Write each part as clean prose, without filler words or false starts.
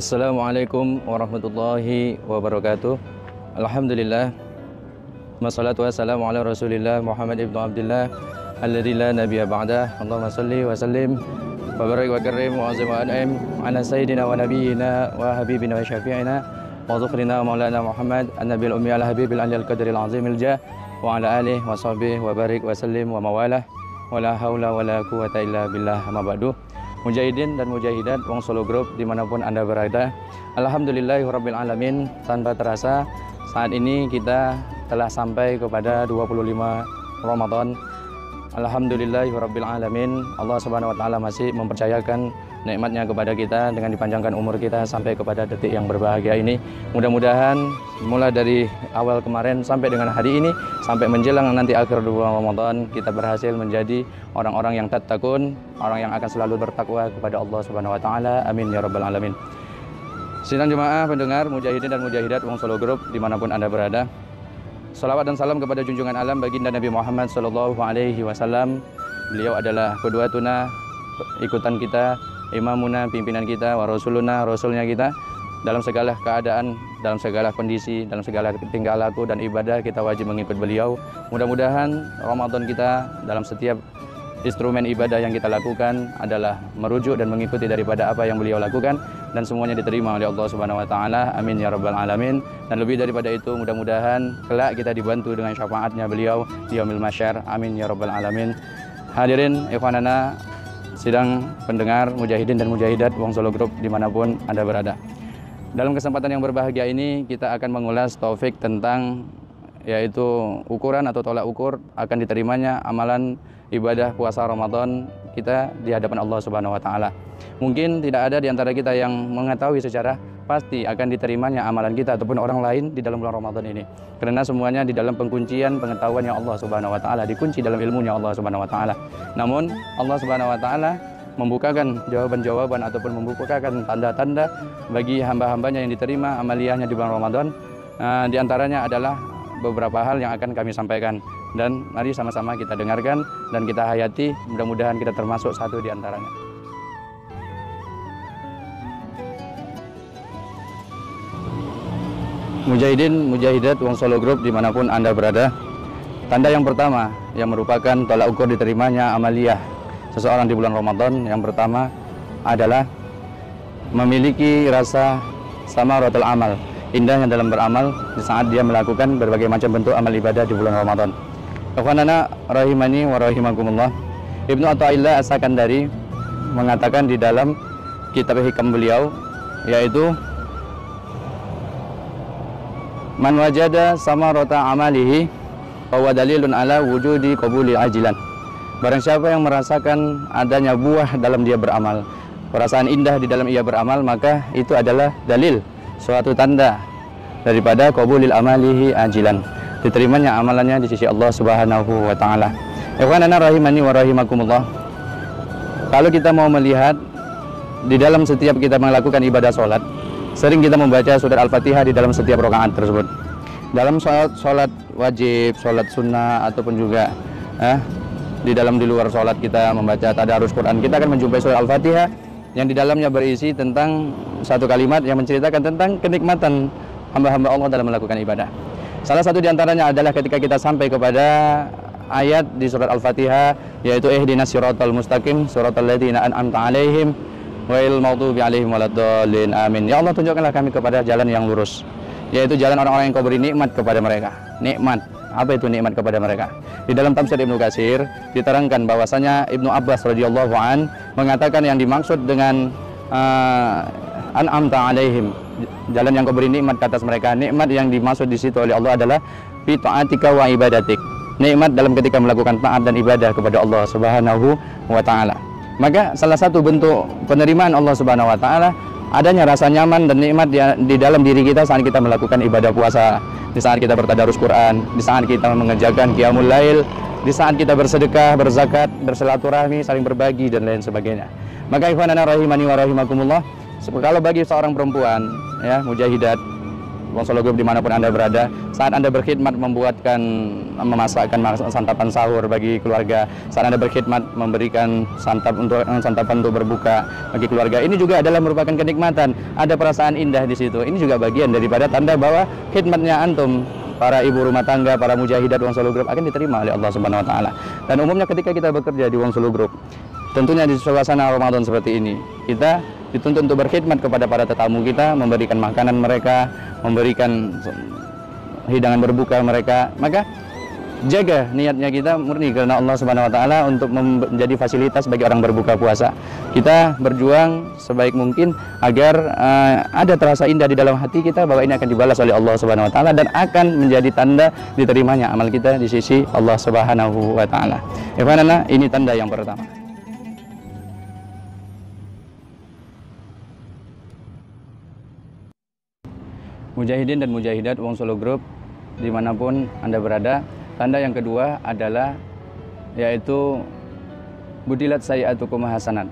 Assalamualaikum warahmatullahi wabarakatuh. Alhamdulillah, wassalatu wassalamu ala rasulillah Muhammad ibn Abdullah alladzi la nabiyya ba'dah. Allahumma salli wa sallim wa barik wa karim wa azim wa an'im ala sayyidina wa nabiyyina wa habibina wa syafi'ina wa zukhrina wa maulana Muhammad an-nabiyil ummi ala habibil aliyil qadiril azimil jah wa ala alihi wa sahbihi wa barik wa sallim wa mawalah wa la haula wa la quwwata illa billah. Amma ba'du. Mujahidin dan mujahidat Wong Solo Group dimanapun Anda berada, alhamdulillahirabbil alamin. Tanpa terasa saat ini kita telah sampai kepada 25 Ramadan. Alhamdulillahirabbil alamin. Allah Subhanahu wa taala masih mempercayakan nikmatnya kepada kita dengan dipanjangkan umur kita sampai kepada detik yang berbahagia ini. Mudah-mudahan mulai dari awal kemarin sampai dengan hari ini, sampai menjelang nanti akhir bulan Ramadan, kita berhasil menjadi orang-orang yang tattaqun, orang yang akan selalu bertakwa kepada Allah Subhanahu wa taala. Amin ya rabbal alamin. Sidang jemaah pendengar mujahidin dan mujahidat Wong Solo Group dimanapun Anda berada, salawat dan salam kepada junjungan alam baginda Nabi Muhammad sallallahu alaihi wasallam. Beliau adalah qudwatuna, ikutan kita, imamuna, pimpinan kita, wa rasuluna, rasulnya kita. Dalam segala keadaan, dalam segala kondisi, dalam segala tingkah laku dan ibadah kita wajib mengikut beliau. Mudah-mudahan Ramadan kita dalam setiap instrumen ibadah yang kita lakukan adalah merujuk dan mengikuti daripada apa yang beliau lakukan, dan semuanya diterima oleh Allah Subhanahu wa taala. Amin ya rabbal alamin. Dan lebih daripada itu, mudah-mudahan kelak kita dibantu dengan syafaatnya beliau di yaumil mahsyar. Amin ya rabbal alamin. Hadirin ikhwanana, sidang pendengar mujahidin dan mujahidat Wong Solo Group dimanapun Anda berada, dalam kesempatan yang berbahagia ini kita akan mengulas topik tentang yaitu ukuran atau tolak ukur akan diterimanya amalan ibadah puasa Ramadan kita di hadapan Allah Subhanahu wa taala. Mungkin tidak ada di antara kita yang mengetahui secara pasti akan diterimanya amalan kita ataupun orang lain di dalam bulan Ramadan ini, karena semuanya di dalam pengkuncian pengetahuannya Allah Subhanahu wa taala, dikunci dalam ilmunya Allah Subhanahu wa taala. Namun Allah Subhanahu wa taala membukakan jawaban-jawaban ataupun membukakan tanda-tanda bagi hamba-hambanya yang diterima amaliyahnya di bulan Ramadan. Di antaranya adalah beberapa hal yang akan kami sampaikan, dan mari sama-sama kita dengarkan dan kita hayati. Mudah-mudahan kita termasuk satu di antaranya. Mujahidin, mujahidat Wong Solo Group dimanapun Anda berada, tanda yang pertama yang merupakan tolak ukur diterimanya amaliyah seseorang di bulan Ramadan, yang pertama adalah memiliki rasa samaratul amal, indahnya dalam beramal di saat dia melakukan berbagai macam bentuk amal ibadah di bulan Ramadan. Ikhwanana rahimani wa rahimakumullah, Ibnu Athaillah As-Sakandari mengatakan di dalam kitab hikam beliau, yaitu man wajada samarata amalihi fahuwa dalilun ala wujudi qabuli ajilan. Barang siapa yang merasakan adanya buah dalam dia beramal, perasaan indah di dalam ia beramal, maka itu adalah dalil, suatu tanda daripada qabulil amalihi ajilan, diterimanya amalannya di sisi Allah Subhanahu wa taala. Ikhwanana rahimani wa rahimakumullah, kalau kita mau melihat di dalam setiap kita melakukan ibadah sholat, sering kita membaca surat Al-Fatihah di dalam setiap rakaat tersebut. Dalam sholat wajib, sholat sunnah, ataupun juga di luar sholat kita membaca tadarus Quran, kita akan menjumpai surat Al-Fatihah yang di dalamnya berisi tentang satu kalimat yang menceritakan tentang kenikmatan hamba-hamba Allah dalam melakukan ibadah. Salah satu di antaranya adalah ketika kita sampai kepada ayat di surat Al-Fatihah, yaitu ihdinas siratal mustaqim siratal ladzina an'amta 'alaihim ghairil maghdubi 'alaihim waladdallin. Amin. Ya Allah, tunjukkanlah kami kepada jalan yang lurus, yaitu jalan orang-orang yang Kau beri nikmat kepada mereka. Nikmat, apa itu nikmat kepada mereka? Di dalam tafsir Ibnu Katsir diterangkan bahwasanya Ibnu Abbas radhiyallahu an mengatakan yang dimaksud dengan an'amta 'alaihim, jalan yang Kau beri nikmat ke atas mereka, nikmat yang dimaksud di situ oleh Allah adalah fi ta'atika wa ibadatik, nikmat dalam ketika melakukan taat dan ibadah kepada Allah Subhanahu wa taala. Maka salah satu bentuk penerimaan Allah Subhanahu wa taala adanya rasa nyaman dan nikmat di dalam diri kita saat kita melakukan ibadah puasa, di saat kita bertadarus Quran, di saat kita mengerjakan qiyamul lail, di saat kita bersedekah, berzakat, bersilaturahmi, saling berbagi dan lain sebagainya. Maka ikhwanana rahimani wa rahimakumullah, kalau bagi seorang perempuan ya mujahidat Wong Solo Group dimanapun Anda berada, saat Anda berkhidmat memasakkan santapan sahur bagi keluarga, saat Anda berkhidmat memberikan santapan untuk berbuka bagi keluarga, ini juga adalah merupakan kenikmatan, ada perasaan indah di situ. Ini juga bagian daripada tanda bahwa khidmatnya antum, para ibu rumah tangga, para mujahidat Wong Solo Group akan diterima oleh Allah Subhanahu wa taala. Dan umumnya ketika kita bekerja di Wong Solo Group, tentunya di suasana Ramadan seperti ini, kita dituntut untuk berkhidmat kepada para tetamu kita, memberikan makanan mereka, memberikan hidangan berbuka mereka. Maka jaga niatnya kita murni karena Allah Subhanahu wa taala untuk menjadi fasilitas bagi orang berbuka puasa. Kita berjuang sebaik mungkin agar ada terasa indah di dalam hati kita bahwa ini akan dibalas oleh Allah Subhanahu wa taala dan akan menjadi tanda diterimanya amal kita di sisi Allah Subhanahu wa taala. Ikhwanana, ini tanda yang pertama. Mujahidin dan mujahidat Wong Solo Group dimanapun Anda berada, tanda yang kedua adalah yaitu budilat sayyi'atukum hasanat,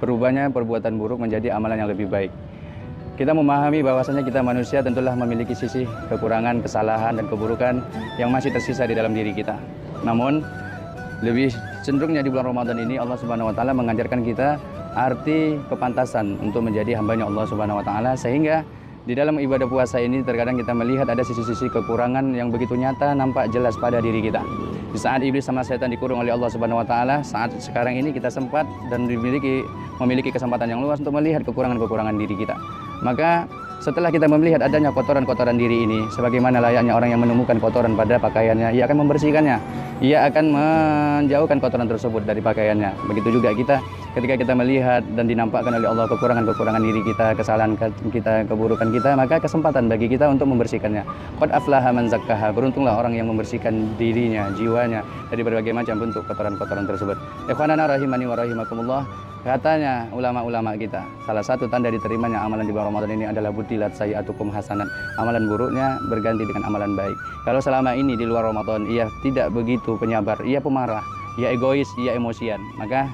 berubahnya perbuatan buruk menjadi amalan yang lebih baik. Kita memahami bahwasanya kita manusia tentulah memiliki sisi kekurangan, kesalahan dan keburukan yang masih tersisa di dalam diri kita. Namun lebih cenderungnya di bulan Ramadan ini Allah Subhanahu wa taala mengajarkan kita arti kepantasan untuk menjadi hambanya Allah Subhanahu wa taala, sehingga di dalam ibadah puasa ini terkadang kita melihat ada sisi-sisi kekurangan yang begitu nyata nampak jelas pada diri kita. Di saat iblis sama setan dikurung oleh Allah Subhanahu wa taala, saat sekarang ini kita sempat dan memiliki kesempatan yang luas untuk melihat kekurangan-kekurangan diri kita. Maka setelah kita melihat adanya kotoran-kotoran diri ini, sebagaimana layaknya orang yang menemukan kotoran pada pakaiannya, ia akan membersihkannya, ia akan menjauhkan kotoran tersebut dari pakaiannya. Begitu juga kita, ketika kita melihat dan dinampakkan oleh Allah kekurangan-kekurangan diri kita, kesalahan kita, keburukan kita, maka kesempatan bagi kita untuk membersihkannya. Qad aflaha man zakkaha, beruntunglah orang yang membersihkan dirinya, jiwanya dari berbagai macam bentuk kotoran-kotoran tersebut. Ikhwanana rahimani wa rahimakumullah. Katanya ulama-ulama kita, salah satu tanda diterimanya amalan di bulan Ramadan ini adalah budilat sayyi'atukum hasanat. Amalan buruknya berganti dengan amalan baik. Kalau selama ini di luar Ramadan ia tidak begitu penyabar, ia pemarah, ia egois, ia emosian, maka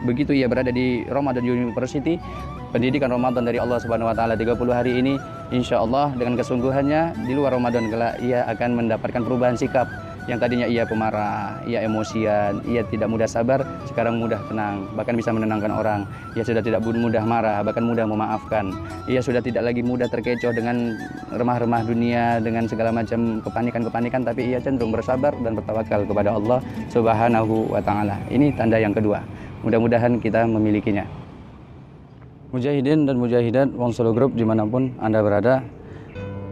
begitu ia berada di Ramadan University, pendidikan Ramadan dari Allah Subhanahu wa taala 30 hari ini, insya Allah dengan kesungguhannya di luar Ramadan kelak ia akan mendapatkan perubahan sikap. Yang tadinya ia pemarah, ia emosian, ia tidak mudah sabar, sekarang mudah tenang, bahkan bisa menenangkan orang. Ia sudah tidak mudah marah, bahkan mudah memaafkan. Ia sudah tidak lagi mudah terkecoh dengan remah-remah dunia, dengan segala macam kepanikan-kepanikan, tapi ia cenderung bersabar dan bertawakal kepada Allah Subhanahu wa taala. Ini tanda yang kedua. Mudah-mudahan kita memilikinya. Mujahidin dan mujahidat Wong Solo Group dimanapun Anda berada,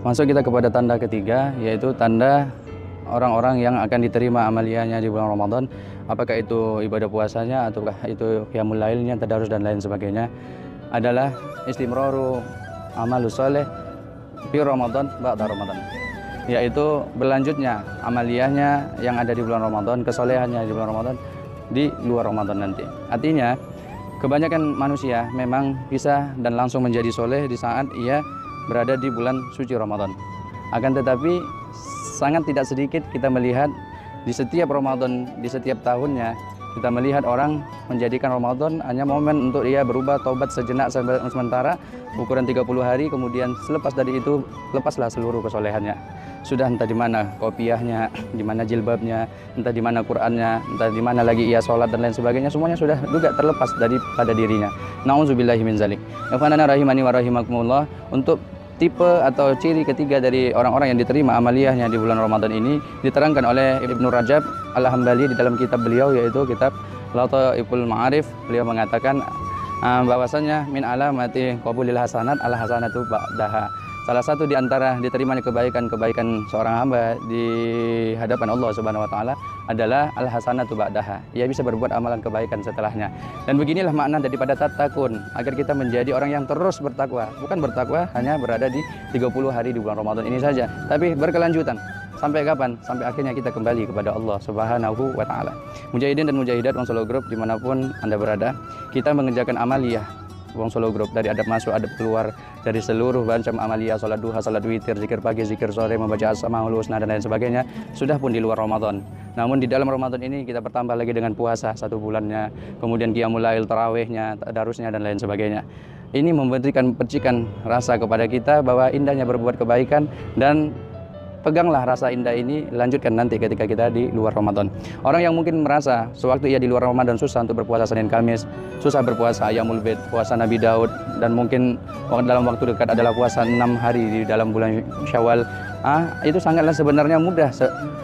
masuk kita kepada tanda ketiga, yaitu tanda orang-orang yang akan diterima amaliyahnya di bulan Ramadan, apakah itu ibadah puasanya ataukah itu qiyamul lailnya, tadarus dan lain sebagainya, adalah istimraru amalus soleh fi Ramadan ba'da Ramadan, yaitu berlanjutnya amaliyahnya yang ada di bulan Ramadan, kesolehannya di bulan Ramadan di luar Ramadan nanti. Artinya kebanyakan manusia memang bisa dan langsung menjadi soleh di saat ia berada di bulan suci Ramadan. Akan tetapi sangat tidak sedikit kita melihat di setiap Ramadan, di setiap tahunnya, kita melihat orang menjadikan Ramadan hanya momen untuk ia berubah, taubat sejenak sementara, ukuran 30 hari, kemudian selepas dari itu, lepaslah seluruh kesolehannya. Sudah entah di mana kopiahnya, di mana jilbabnya, entah di mana Qur'annya, entah di mana lagi ia sholat dan lain sebagainya, semuanya sudah juga terlepas daripada dirinya. Nauzubillahi min zalik. Ikhwanana rahimani wa rahimakumullah. Untuk tipe atau ciri ketiga dari orang-orang yang diterima amaliyahnya di bulan Ramadan ini diterangkan oleh Ibnu Rajab Al-Hambali di dalam kitab beliau, yaitu kitab Lataiful Ma'arif. Beliau mengatakan bahwasanya min alamati qabulil hasanat al hasanatu ba'daha. Salah satu di antara diterimanya kebaikan-kebaikan seorang hamba di hadapan Allah Subhanahu wa taala adalah al hasanatu ba'daha. Ia bisa berbuat amalan kebaikan setelahnya. Dan beginilah makna daripada tatakun, agar kita menjadi orang yang terus bertakwa. Bukan bertakwa hanya berada di 30 hari di bulan Ramadan ini saja, tapi berkelanjutan. Sampai kapan? Sampai akhirnya kita kembali kepada Allah Subhanahu wa taala. Mujahidin dan mujahidat Wong Solo Group dimanapun Anda berada, kita mengerjakan amaliyah Wong Solo Group, dari adab masuk, adab keluar, dari seluruh macam amaliyah, salat duha, salat witir, zikir pagi, zikir sore, membaca Asmaul Husna dan lain sebagainya, sudah pun di luar Ramadan. Namun di dalam Ramadan ini kita bertambah lagi dengan puasa 1 bulannya, kemudian qiyamul lail, tarawihnya, tadarusnya dan lain sebagainya. ini memberikan percikan rasa kepada kita bahwa indahnya berbuat kebaikan, dan peganglah rasa indah ini, lanjutkan nanti ketika kita di luar Ramadan. Orang yang mungkin merasa sewaktu ia di luar Ramadan susah untuk berpuasa Senin Kamis, susah berpuasa Ayyamul Bid, puasa Nabi Daud, dan mungkin dalam waktu dekat adalah puasa 6 hari di dalam bulan Syawal. Itu sangatlah sebenarnya mudah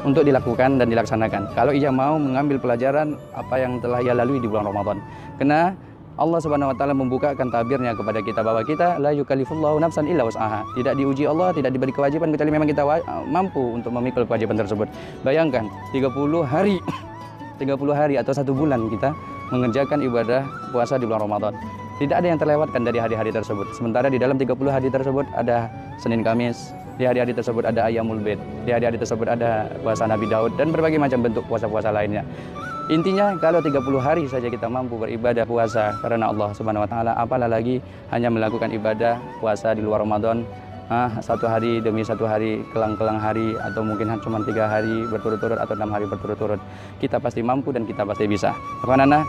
untuk dilakukan dan dilaksanakan kalau ia mau mengambil pelajaran apa yang telah ia lalui di bulan Ramadan. Karena Allah Subhanahu wa taala membukakan tabirnya kepada kita bahwa kita la yukallifullahu nafsan illa wus'aha. Tidak diuji Allah, tidak diberi kewajiban kecuali memang kita mampu untuk memikul kewajiban tersebut. Bayangkan 30 hari 30 hari atau 1 bulan kita mengerjakan ibadah puasa di bulan Ramadan. Tidak ada yang terlewatkan dari hari-hari tersebut. Sementara di dalam 30 hari tersebut ada Senin Kamis, di hari-hari tersebut ada Ayyamul Bid, di hari-hari tersebut ada puasa Nabi Daud, dan berbagai macam bentuk puasa-puasa lainnya. Intinya kalau 30 hari saja kita mampu beribadah puasa karena Allah Subhanahu wa taala, apalah lagi hanya melakukan ibadah puasa di luar Ramadan, 1 hari demi 1 hari, kelang-kelang hari, atau mungkin cuma 3 hari berturut-turut atau 6 hari berturut-turut. Kita pasti mampu dan kita pasti bisa. Karena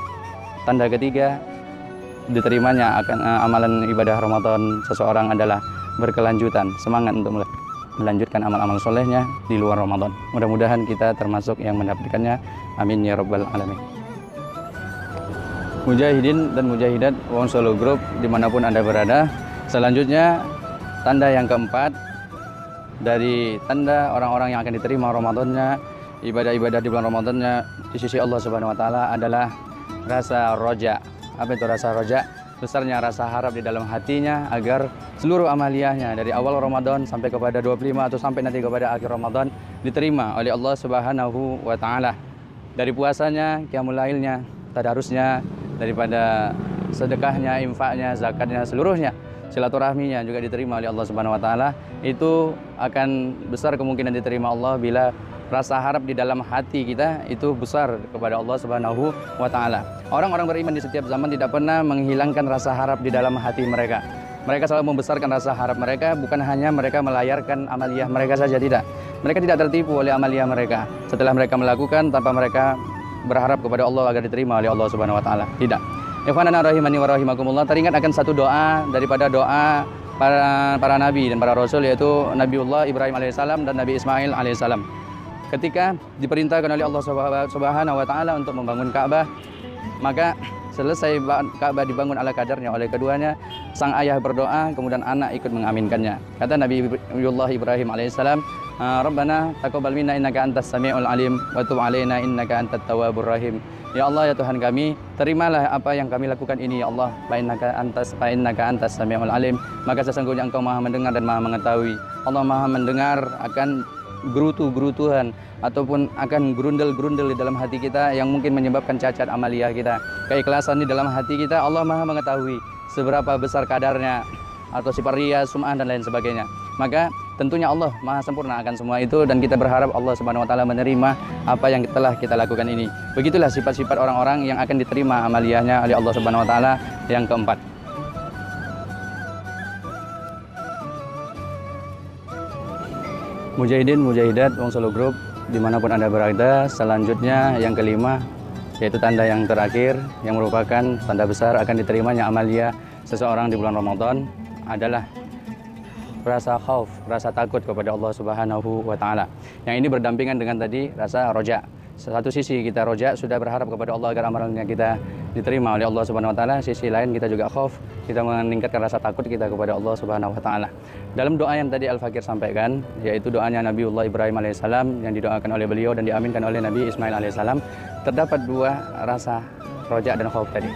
tanda ketiga diterimanya akan amalan ibadah Ramadan seseorang adalah berkelanjutan, semangat untuk melanjutkan amal-amal solehnya di luar Ramadan. Mudah-mudahan kita termasuk yang mendapatkannya. Amin ya rabbal alamin. Mujahidin dan mujahidat Wong Solo Group dimanapun Anda berada, selanjutnya tanda yang keempat dari tanda orang-orang yang akan diterima Ramadannya, ibadah-ibadah di bulan Ramadannya di sisi Allah Subhanahu wa taala adalah rasa roja. Apa itu rasa roja? Besarnya rasa harap di dalam hatinya agar seluruh amaliyahnya dari awal Ramadan sampai kepada 25 atau sampai nanti kepada akhir Ramadan diterima oleh Allah Subhanahu wa taala. Dari puasanya, qiyamul lailnya, tadarusnya, daripada sedekahnya, infaknya, zakatnya, seluruhnya, silaturahminya juga diterima oleh Allah Subhanahu wa taala. Itu akan besar kemungkinan diterima Allah bila rasa harap di dalam hati kita itu besar kepada Allah Subhanahu wa taala. Orang-orang beriman di setiap zaman tidak pernah menghilangkan rasa harap di dalam hati mereka. Mereka selalu membesarkan rasa harap mereka, bukan hanya mereka melayarkan amaliyah mereka saja, tidak. Mereka tidak tertipu oleh amaliyah mereka. Setelah mereka melakukan tanpa mereka berharap kepada Allah agar diterima oleh Allah Subhanahu wa taala. Tidak. Ikhwanana rahimani wa rahimakumullah, teringat akan satu doa daripada doa para nabi dan para rasul, yaitu Nabiullah Ibrahim alaihissalam dan Nabi Ismail alaihissalam. Ketika diperintahkan oleh Allah Subhanahu wa taala untuk membangun Ka'bah, maka selesai Ka'bah dibangun ala kadarnya oleh keduanya, sang ayah berdoa, kemudian anak ikut mengaminkannya. Kata Nabiullah Ibrahim alaihissalam, Rabbana taqabbal minna innaka antas samiul alim wa tub alaina innaka antat tawwabur rahim. Ya Allah, ya Tuhan kami, terimalah apa yang kami lakukan ini ya Allah. Fa innaka antas samiul alim. Maka sesungguhnya Engkau Maha mendengar dan Maha mengetahui. Allah Maha mendengar akan gerutu-gerutuhan ataupun akan gerundel-gerundel di dalam hati kita yang mungkin menyebabkan cacat amaliyah kita. Keikhlasan di dalam hati kita Allah Maha mengetahui seberapa besar kadarnya, atau sifat riya, sum'ah dan lain sebagainya. Maka tentunya Allah Maha sempurna akan semua itu, dan kita berharap Allah Subhanahu wa taala menerima apa yang telah kita lakukan ini. Begitulah sifat-sifat orang-orang yang akan diterima amaliyahnya oleh Allah Subhanahu wa taala yang keempat. Mujahidin, mujahidat Wong Solo Group dimanapun Anda berada, selanjutnya yang kelima, yaitu tanda yang terakhir yang merupakan tanda besar akan diterimanya amaliyah seseorang di bulan Ramadan adalah rasa khauf, rasa takut kepada Allah Subhanahu wa taala. Yang ini berdampingan dengan tadi rasa roja. Satu sisi kita roja, sudah berharap kepada Allah agar amalannya kita diterima oleh Allah Subhanahu wa taala. Sisi lain kita juga khauf, kita meningkatkan rasa takut kita kepada Allah Subhanahu wa taala. Dalam doa yang tadi Al-Fakir sampaikan, yaitu doanya Nabiullah Ibrahim alaihissalam yang didoakan oleh beliau dan diaminkan oleh Nabi Ismail alaihissalam, terdapat 2 rasa roja dan khauf tadi.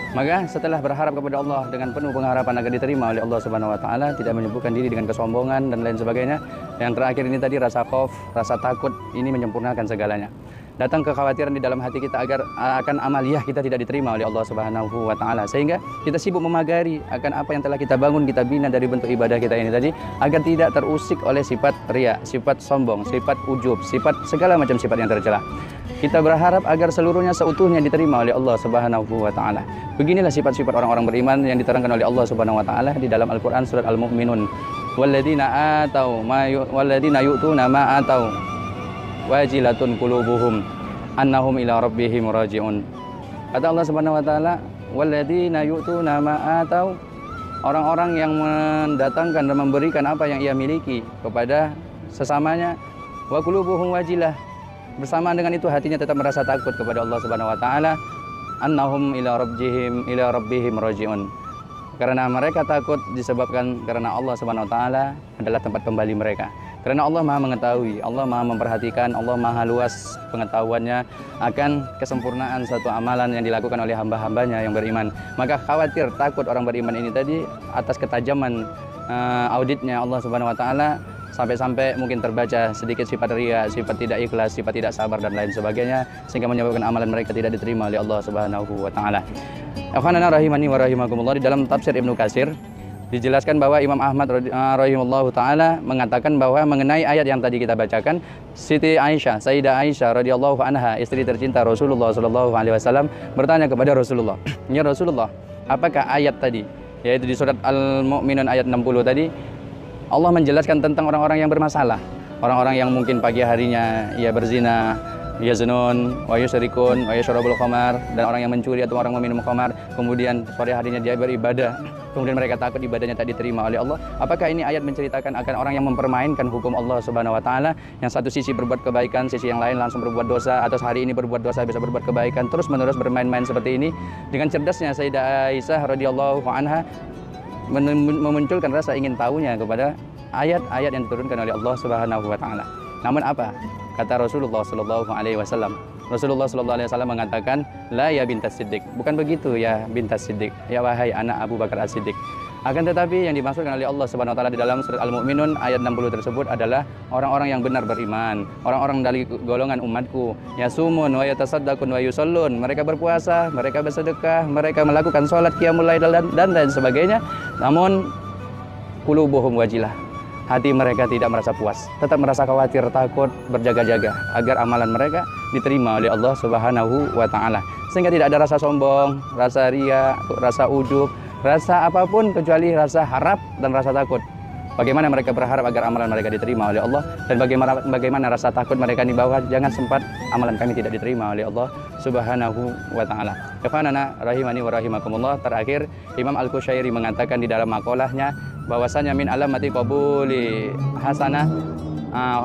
Maka setelah berharap kepada Allah dengan penuh pengharapan agar diterima oleh Allah Subhanahu wa taala, tidak menyebutkan diri dengan kesombongan dan lain sebagainya. Yang terakhir ini tadi rasa khauf, rasa takut, ini menyempurnakan segalanya. Datang kekhawatiran di dalam hati kita agar akan amaliyah kita tidak diterima oleh Allah Subhanahu wa taala, sehingga kita sibuk memagari akan apa yang telah kita bangun, kita bina dari bentuk ibadah kita ini tadi, agar tidak terusik oleh sifat riya, sifat sombong, sifat ujub, sifat segala macam sifat yang tercela. Kita berharap agar seluruhnya seutuhnya diterima oleh Allah Subhanahu wa taala. Beginilah sifat-sifat orang-orang beriman yang diterangkan oleh Allah Subhanahu wa taala di dalam Al-Qur'an surat Al-Mu'minun. Walladzina yu'tuna ma atau wajilatun qulubuhum annahum ila rabbihim raji'un. Kata Allah Subhanahu wa taala, walladzina yu'tuna ma atau orang-orang yang mendatangkan dan memberikan apa yang ia miliki kepada sesamanya. Wa qulubuhum wajilah. Bersamaan dengan itu hatinya tetap merasa takut kepada Allah Subhanahu wa taala. Annahum ila rabbihim rajiun. Karena mereka takut disebabkan karena Allah Subhanahu wa taala adalah tempat kembali mereka. Karena Allah Maha mengetahui, Allah Maha memperhatikan, Allah Maha luas pengetahuannya akan kesempurnaan suatu amalan yang dilakukan oleh hamba-hambanya yang beriman. Maka khawatir, takut orang beriman ini tadi atas ketajaman auditnya Allah Subhanahu wa taala, sampai-sampai mungkin terbaca sedikit sifat riya, sifat tidak ikhlas, sifat tidak sabar dan lain sebagainya, sehingga menyebabkan amalan mereka tidak diterima oleh Allah Subhanahu wa taala. Ikhwanana rahimani wa rahimakumullah, di dalam tafsir Ibnu Katsir dijelaskan bahwa Imam Ahmad rahimahullahu taala mengatakan bahwa mengenai ayat yang tadi kita bacakan, Siti Aisyah, Sayyidah Aisyah radhiyallahu anha, istri tercinta Rasulullah sallallahu alaihi wasallam, bertanya kepada Rasulullah, "Ya Rasulullah, apakah ayat tadi, yaitu di surat Al-Mu'minun ayat 60 tadi, Allah menjelaskan tentang orang-orang yang bermasalah, orang-orang yang mungkin pagi harinya ia berzina, yaznun, wa yusyrikun, wa yashrabul khamar, dan orang yang mencuri atau orang meminum khamar, kemudian sore harinya dia beribadah, kemudian mereka takut ibadahnya tak diterima oleh Allah. Apakah ini ayat menceritakan akan orang yang mempermainkan hukum Allah Subhanahu wa taala, yang satu sisi berbuat kebaikan, sisi yang lain langsung berbuat dosa, atau hari ini berbuat dosa bisa berbuat kebaikan, terus menerus bermain-main seperti ini?" Dengan cerdasnya Sayyidah Aisyah radhiyallahu anha memunculkan rasa ingin tahunya kepada ayat-ayat yang diturunkan oleh Allah Subhanahu wa taala. Namun apa kata Rasulullah sallallahu alaihi wasallam? Rasulullah sallallahu alaihi wasallam mengatakan, "La ya bintas Siddiq." Bukan begitu ya bintas Siddiq, ya wahai anak Abu Bakar As-Siddiq. Akan tetapi yang dimaksudkan oleh Allah Subhanahu wa taala di dalam surat Al-Mu'minun ayat 60 tersebut adalah orang-orang yang benar beriman, orang-orang dari golongan umatku, yasumun wa yatasaddaqun wa yusallun. Mereka berpuasa, mereka bersedekah, mereka melakukan salat qiyamul lail dan lain sebagainya. Namun qulubuhum wajilah. Hati mereka tidak merasa puas, tetap merasa khawatir, takut, berjaga-jaga agar amalan mereka diterima oleh Allah Subhanahu wa taala. Sehingga tidak ada rasa sombong, rasa riya, rasa ujub, rasa apapun kecuali rasa harap dan rasa takut. Bagaimana mereka berharap agar amalan mereka diterima oleh Allah, dan bagaimana rasa takut mereka di bawah jangan sempat amalan kami tidak diterima oleh Allah Subhanahu wa taala. Ikhwanana rahimani wa rahimakumullah, terakhir Imam Al-Qushairi mengatakan di dalam makolahnya bahwasanya min alamati qabuli hasanah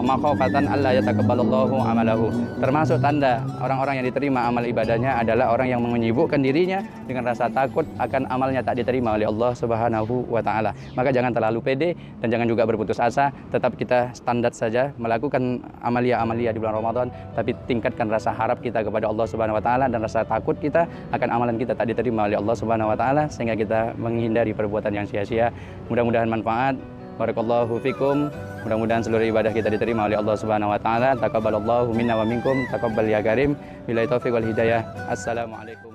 makhofatan alla yataqabbalallahu amalahu. Termasuk tanda orang-orang yang diterima amal ibadahnya adalah orang yang menyibukkan dirinya dengan rasa takut akan amalnya tak diterima oleh Allah Subhanahu wa taala. Maka jangan terlalu pede dan jangan juga berputus asa, tetap kita standar saja melakukan amalia-amalia di bulan Ramadan, tapi tingkatkan rasa harap kita kepada Allah Subhanahu wa taala dan rasa takut kita akan amalan kita tak diterima oleh Allah Subhanahu wa taala, sehingga kita menghindari perbuatan yang sia-sia. Mudah-mudahan manfaat. Barakallahu fikum. Mudah-mudahan seluruh ibadah kita diterima oleh Allah Subhanahu wa taala. Taqabbalallahu minna wa minkum. Taqabbal ya karim. Billahi taufiq wal hidayah. Assalamualaikum.